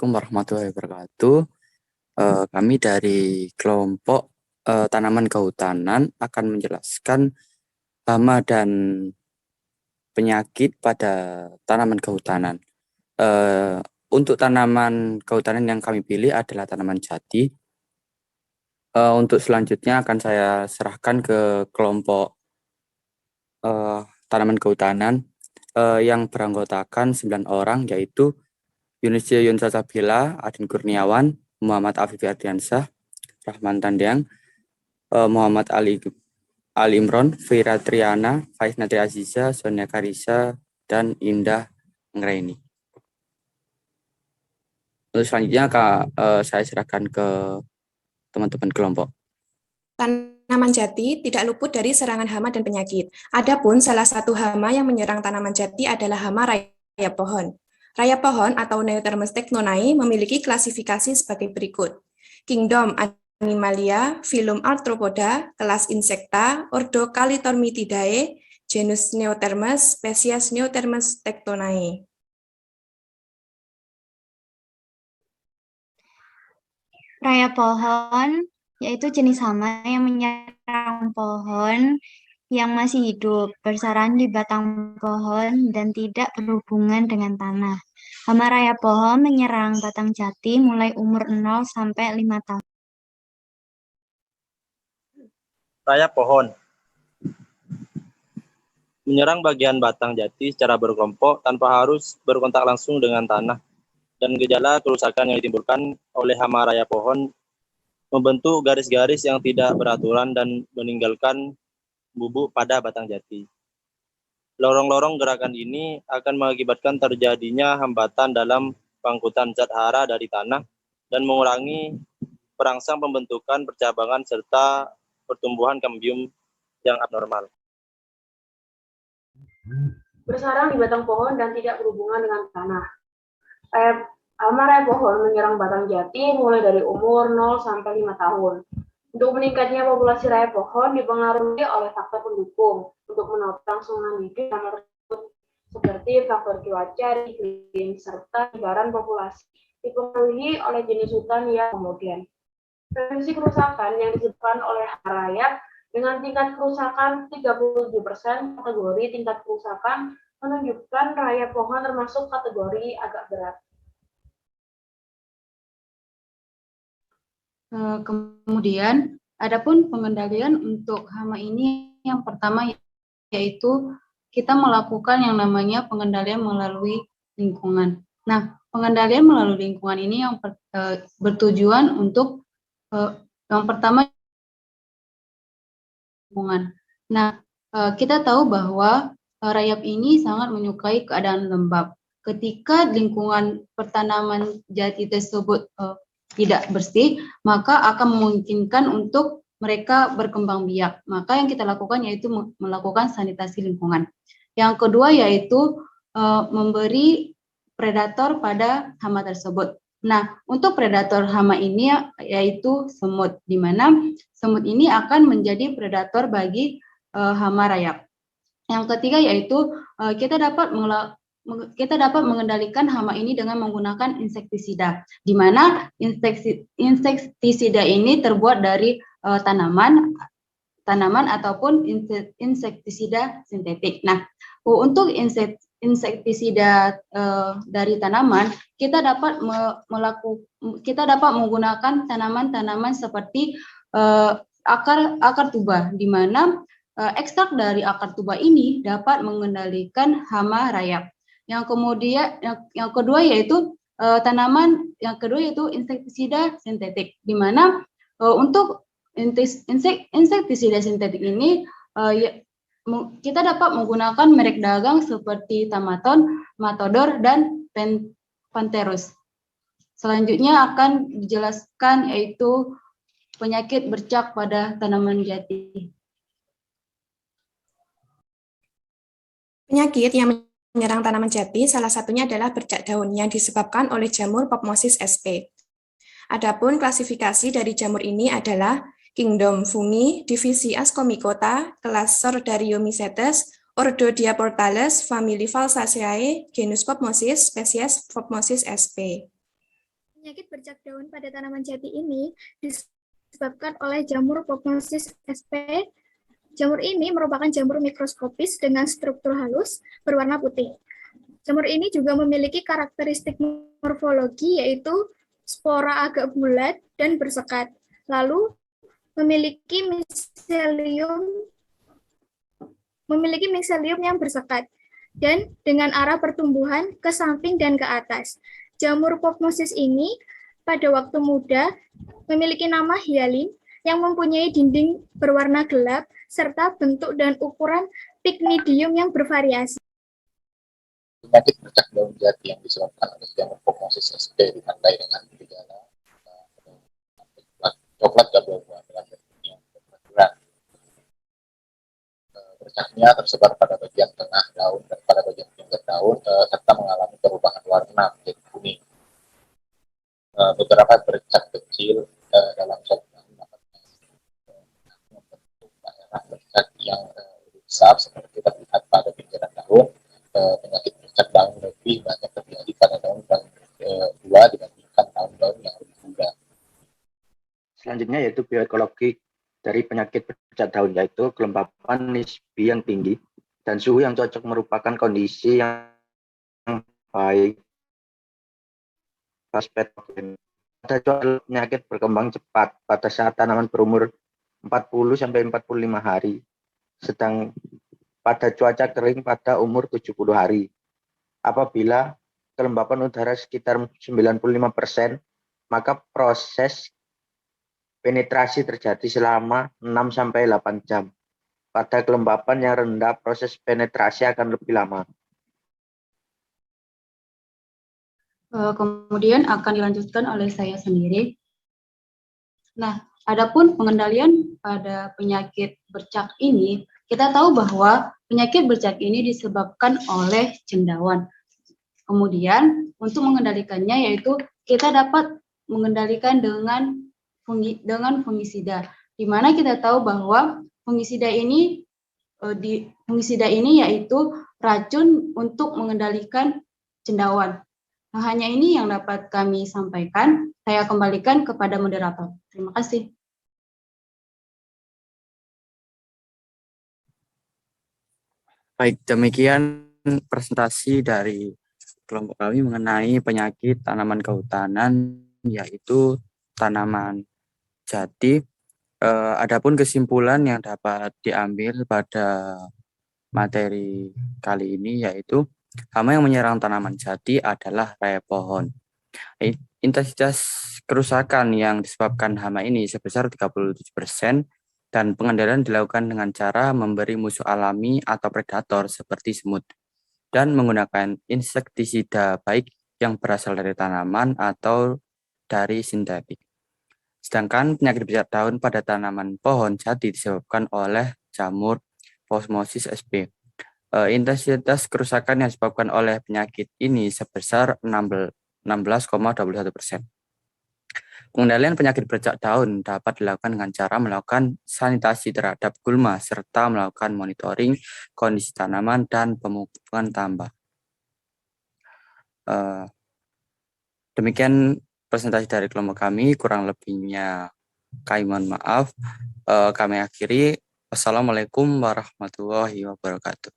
Assalamualaikum warahmatullahi wabarakatuh. Kami dari kelompok tanaman kehutanan akan menjelaskan hama dan penyakit pada tanaman kehutanan. Untuk tanaman kehutanan yang kami pilih adalah tanaman jati. Untuk selanjutnya akan saya serahkan ke kelompok tanaman kehutanan yang beranggotakan 9 orang, yaitu Yunusya Yunsa Sabila, Adin Kurniawan, Muhammad Afifi Ardiansyah, Rahman Tandiang, Muhammad Ali Imron, Fira Triana, Faiz Natri Aziza, Sonia Karisa, dan Indah Ngraini. Terus selanjutnya saya serahkan ke teman-teman kelompok. Tanaman jati tidak luput dari serangan hama dan penyakit. Adapun salah satu hama yang menyerang tanaman jati adalah hama rayap pohon. Rayap pohon atau Neothermus tectonai memiliki klasifikasi sebagai berikut. Kingdom Animalia, Phylum Arthropoda, kelas Insecta, Ordo Calitormitidae, genus Neothermus, spesies Neothermus tectonai. Rayap pohon yaitu jenis hama yang menyerang pohon yang masih hidup, bersarang di batang pohon, dan tidak berhubungan dengan tanah. Hama rayap pohon menyerang batang jati mulai umur 0 sampai 5 tahun. Rayap pohon menyerang bagian batang jati secara berkelompok tanpa harus berkontak langsung dengan tanah, dan gejala kerusakan yang ditimbulkan oleh hama rayap pohon membentuk garis-garis yang tidak beraturan dan meninggalkan bubuk pada batang jati. Lorong-lorong gerakan ini akan mengakibatkan terjadinya hambatan dalam pengangkutan zat hara dari tanah dan mengurangi perangsang pembentukan percabangan serta pertumbuhan kambium yang abnormal. Bersarang di batang pohon dan tidak berhubungan dengan tanah. Hama rayap pohon menyerang batang jati mulai dari umur 0 sampai 5 tahun. Untuk meningkatnya populasi rayap pohon dipengaruhi oleh faktor pendukung untuk menopang kelangsungan hidup hama tersebut, seperti faktor cuaca, iklim, serta penyebaran populasi. Dipengaruhi oleh jenis hutan yang kemudian. Prevensi kerusakan yang disebabkan oleh hama rayap dengan tingkat kerusakan 37%, kategori tingkat kerusakan menunjukkan rayap pohon termasuk kategori agak berat. Kemudian, adapun pengendalian untuk hama ini yang pertama yaitu kita melakukan yang namanya pengendalian melalui lingkungan. Nah, pengendalian melalui lingkungan ini yang bertujuan untuk yang pertama lingkungan. Nah, kita tahu bahwa rayap ini sangat menyukai keadaan lembab. Ketika lingkungan pertanaman jati tersebut tidak bersih, maka akan memungkinkan untuk mereka berkembang biak. Maka yang kita lakukan yaitu melakukan sanitasi lingkungan. Yang kedua yaitu memberi predator pada hama tersebut. Nah, untuk predator hama ini yaitu semut, di mana semut ini akan menjadi predator bagi hama rayap. Yang ketiga yaitu kita dapat mengendalikan hama ini dengan menggunakan insektisida, di mana insektisida ini terbuat dari tanaman ataupun insektisida sintetik. Nah, untuk insektisida dari tanaman, kita dapat menggunakan tanaman-tanaman seperti akar tuba, di mana ekstrak dari akar tuba ini dapat mengendalikan hama rayap. Yang kedua yaitu insektisida sintetik, di mana untuk insektisida sintetik ini kita dapat menggunakan merek dagang seperti Tamaton, Matodor, dan Pantherus. Selanjutnya akan dijelaskan yaitu penyakit bercak pada tanaman jati. Penyakit yang menyerang tanaman jati salah satunya adalah bercak daun yang disebabkan oleh jamur Phomosys sp. Adapun klasifikasi dari jamur ini adalah Kingdom Fungi, divisi Ascomycota, kelas Sordariomicetes, Ordo Diaportales, famili Falsaceae, genus Phomosys, spesies Phomosys sp. Penyakit bercak daun pada tanaman jati ini disebabkan oleh jamur Phomosys sp. Jamur ini merupakan jamur mikroskopis dengan struktur halus berwarna putih. Jamur ini juga memiliki karakteristik morfologi yaitu spora agak bulat dan bersekat. Lalu memiliki miselium yang bersekat dan dengan arah pertumbuhan ke samping dan ke atas. Jamur Phomosys ini pada waktu muda memiliki nama hialin yang mempunyai dinding berwarna gelap serta bentuk dan ukuran pycnidium yang bervariasi. Penyakit bercak daun jati yang disebabkan oleh jamur Phomosys sp ditandai dengan gejala coklat gagal buah dengan yang berkurang. Bercaknya tersebar pada bagian tengah daun dan pada bagian pinggir daun serta mengalami perubahan warna menjadi kuning. Beberapa bercak kecil dalam satu daun dapat membentuk daerah bercak yang lebih besar seperti terlihat pada pinggiran daun. Penyakit bercak daun lebih banyak terjadi pada daun tua dibandingkan daun-daun yang lebih muda. Selanjutnya yaitu bioekologi dari penyakit bercak daun, yaitu kelembapan nisbi yang tinggi dan suhu yang cocok merupakan kondisi yang baik aspek. Pada penyakit berkembang cepat pada saat tanaman berumur 40-45 hari, sedang pada cuaca kering pada umur 70 hari. Apabila kelembapan udara sekitar 95%, maka proses penetrasi terjadi selama 6-8 jam. Pada kelembapan yang rendah, proses penetrasi akan lebih lama. Kemudian akan dilanjutkan oleh saya sendiri. Nah, adapun pengendalian pada penyakit bercak ini, kita tahu bahwa penyakit bercak ini disebabkan oleh cendawan. Kemudian untuk mengendalikannya yaitu kita dapat mengendalikan dengan fungisida, di mana kita tahu bahwa fungisida ini yaitu racun untuk mengendalikan cendawan. Nah, hanya ini yang dapat kami sampaikan. Saya kembalikan kepada moderator. Terima kasih. Baik, demikian presentasi dari kelompok kami mengenai penyakit tanaman kehutanan, yaitu tanaman jati. Adapun kesimpulan yang dapat diambil pada materi kali ini yaitu hama yang menyerang tanaman jati adalah raya pohon. Intensitas kerusakan yang disebabkan hama ini sebesar 37% dan pengendalian dilakukan dengan cara memberi musuh alami atau predator seperti semut dan menggunakan insektisida baik yang berasal dari tanaman atau dari sintetik. Sedangkan penyakit bercak daun pada tanaman pohon jati disebabkan oleh jamur Phomosys sp. Intensitas kerusakan yang disebabkan oleh penyakit ini sebesar 16,21%. Pengendalian penyakit bercak daun dapat dilakukan dengan cara melakukan sanitasi terhadap gulma serta melakukan monitoring kondisi tanaman dan pemupukan tambah. Demikian presentasi dari kelompok kami, kurang lebihnya kami mohon maaf. Kami akhiri. Wassalamualaikum warahmatullahi wabarakatuh.